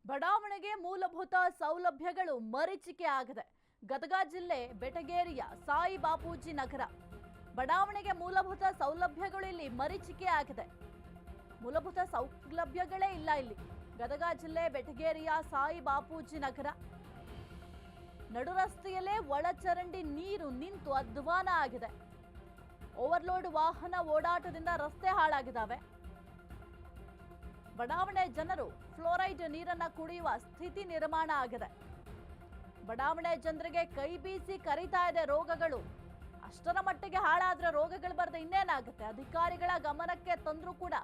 ಬಡಾವಣೆಗೆ ಮೂಲಭೂತ ಸೌಲಭ್ಯಗಳು ಮರೀಚಿಕೆ ಆಗಿದೆ. ಗದಗ ಜಿಲ್ಲೆ ಬೆಟಗೇರಿಯ ಸಾಯಿ ಬಾಪೂಜಿ ನಗರ ಬಡಾವಣೆಗೆ ಮೂಲಭೂತ ಸೌಲಭ್ಯಗಳು ಇಲ್ಲಿ ಮರೀಚಿಕೆ ಆಗಿದೆ. ಮೂಲಭೂತ ಸೌಲಭ್ಯಗಳೇ ಇಲ್ಲ ಇಲ್ಲಿ. ಗದಗ ಜಿಲ್ಲೆ ಬೆಟಗೇರಿಯ ಸಾಯಿ ಬಾಪೂಜಿ ನಗರ ನಡು ರಸ್ತೆಯಲ್ಲೇ ಒಳಚರಂಡಿ ನೀರು ನಿಂತು ಅಧ್ವಾನ ಆಗಿದೆ. ಓವರ್ಲೋಡ್ ವಾಹನ ಓಡಾಟದಿಂದ ರಸ್ತೆ ಹಾಳಾಗಿದ್ದಾವೆ. ಬಡಾವಣೆ ಜನರು ಫ್ಲೋರೈಡ್ ನೀರನ್ನ ಕುಡಿಯುವ ಸ್ಥಿತಿ ನಿರ್ಮಾಣ ಆಗಿದೆ. ಬಡಾವಣೆ ಜನರಿಗೆ ಕೈ ಬೀಸಿ ಕರೀತಾ ಇದೆ ರೋಗಗಳು. ಅಷ್ಟರ ಮಟ್ಟಿಗೆ ಹಾಳಾದ್ರೆ ರೋಗಗಳು ಬರದೆ ಇನ್ನೇನಾಗುತ್ತೆ? ಅಧಿಕಾರಿಗಳ ಗಮನಕ್ಕೆ ತಂದ್ರೂ ಕೂಡ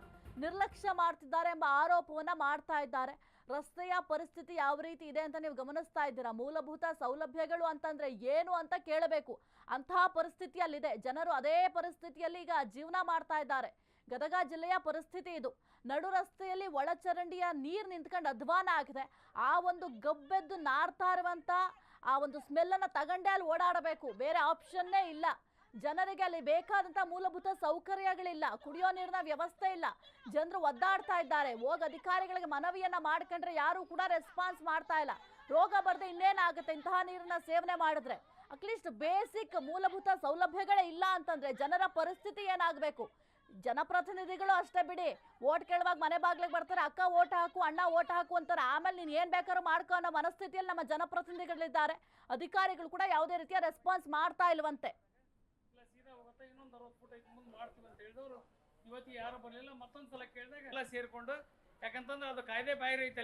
ನಿರ್ಲಕ್ಷ್ಯ ಮಾಡ್ತಿದ್ದಾರೆ ಎಂಬ ಆರೋಪವನ್ನ ಮಾಡ್ತಾ ಇದ್ದಾರೆ. ರಸ್ತೆಯ ಪರಿಸ್ಥಿತಿ ಯಾವ ರೀತಿ ಇದೆ ಅಂತ ನೀವು ಗಮನಿಸ್ತಾ ಇದ್ದೀರಾ. ಮೂಲಭೂತ ಸೌಲಭ್ಯಗಳು ಅಂತಂದ್ರೆ ಏನು ಅಂತ ಕೇಳಬೇಕು. ಅಂತಹ ಪರಿಸ್ಥಿತಿಯಲ್ಲಿದೆ. ಜನರು ಅದೇ ಪರಿಸ್ಥಿತಿಯಲ್ಲಿ ಈಗ ಜೀವನ ಮಾಡ್ತಾ ಇದ್ದಾರೆ. ಗದಗ ಜಿಲ್ಲೆಯ ಪರಿಸ್ಥಿತಿ ಇದು. ನಡು ರಸ್ತೆಯಲ್ಲಿ ಒಳಚರಂಡಿಯ ನೀರು ನಿಂತ್ಕೊಂಡು ಅಧ್ವಾನ ಆಗಿದೆ. ಆ ಒಂದು ಗಬ್ಬೆದ್ದು ನಾರ್ತಾ ಇರುವಂತ ಆ ಒಂದು ಸ್ಮೆಲ್ಲನ್ನು ತಗೊಂಡೇ ಅಲ್ಲಿ ಓಡಾಡಬೇಕು. ಬೇರೆ ಆಪ್ಷನ್ನೇ ಇಲ್ಲ. ಜನರಿಗೆ ಅಲ್ಲಿ ಬೇಕಾದಂಥ ಮೂಲಭೂತ ಸೌಕರ್ಯಗಳಿಲ್ಲ. ಕುಡಿಯೋ ನೀರಿನ ವ್ಯವಸ್ಥೆ ಇಲ್ಲ. ಜನರು ಒದ್ದಾಡ್ತಾ ಇದ್ದಾರೆ. ಹೋಗಿ ಅಧಿಕಾರಿಗಳಿಗೆ ಮನವಿಯನ್ನ ಮಾಡ್ಕೊಂಡ್ರೆ ಯಾರು ಕೂಡ ರೆಸ್ಪಾನ್ಸ್ ಮಾಡ್ತಾ ಇಲ್ಲ. ರೋಗ ಬರದೆ ಇನ್ನೇನಾಗುತ್ತೆ ಇಂತಹ ನೀರನ್ನ ಸೇವನೆ ಮಾಡಿದ್ರೆ? ಅಟ್ಲೀಸ್ಟ್ ಬೇಸಿಕ್ ಮೂಲಭೂತ ಸೌಲಭ್ಯಗಳೇ ಇಲ್ಲ ಅಂತಂದ್ರೆ ಜನರ ಪರಿಸ್ಥಿತಿ ಏನಾಗಬೇಕು? ಜನಪ್ರತಿನಿಧಿಗಳು ಅಷ್ಟೇ ಬಿಡಿ, ಓಟ್ ಕೇಳುವಾಗ ಮನೆ ಬಾಗ್ಲಿಗೆ ಬರ್ತಾರೆ, ಅಕ್ಕ ಓಟ್ ಹಾಕು, ಅಣ್ಣ ಓಟ್ ಹಾಕು ಅಂತಾರೆ. ಆಮೇಲೆ ನೀನು ಏನು ಬೇಕಾದ್ರೂ ಮಾಡ್ಕೋ ಅನ್ನೋ ಮನಸ್ಥಿತಿಯಲ್ಲಿ ನಮ್ಮ ಜನಪ್ರತಿನಿಧಿಗಳಿದ್ದಾರೆ. ಅಧಿಕಾರಿಗಳು ಕೂಡ ಯಾವುದೇ ರೀತಿಯ ರೆಸ್ಪಾನ್ಸ್ ಮಾಡ್ತಾ ಇಲ್ವಂತೆ. ಇನ್ನೊಂದು 60 ಫುಟ್ ಮುಂದೆ ಮಾಡ್ತೀವಿ ಅಂತ ಹೇಳಿದವರು ಇವತ್ತು ಯಾರು ಬರಲಿಲ್ಲ. ಮತ್ತೊಂದ್ಸಲ ಕೇಳಿದಾಗ ಎಲ್ಲ ಸೇರ್ಕೊಂಡು, ಯಾಕಂತಂದ್ರೆ ಅದು ಕಾಯ್ದೆ ಬಾಹಿರ ಐತೆ.